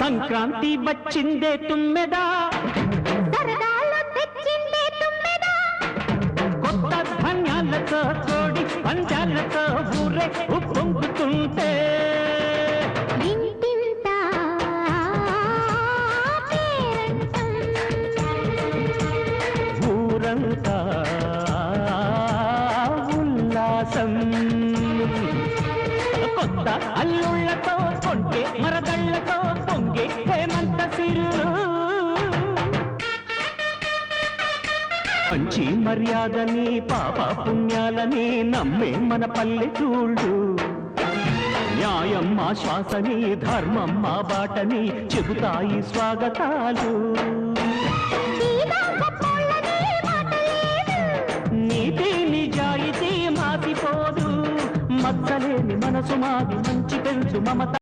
సంక్రాంతి వచ్చిందే తుమ్మెదా, సరదాలు తెచ్చిందే తుమ్మెదా, కొత్త ధాన్యాలతో కోడి పంజాలతో ఊరే ఉప్పొంగుతుంటే ఇంటింటా పేరంటం, ఊరంతా ఉల్లాసం. కొత్త అల్లుళ్ళతో కొంటే మరదళ్ళతో పొంగే హేమంత సిరు, మంచి మర్యాదని పాప పుణ్యాలని నమ్మే మన పల్లెటూళ్ళు. న్యాయం మా శ్వాసని, ధర్మం మా బాటని చెబుతాయి స్వాగతాలు. ఈదా గొప్పోళ్ళని మాటలేదు, నీతి నిజాయితీ మాసిపోదు, మచ్చలేని మనసు మాది మంచి పెంచు మమత.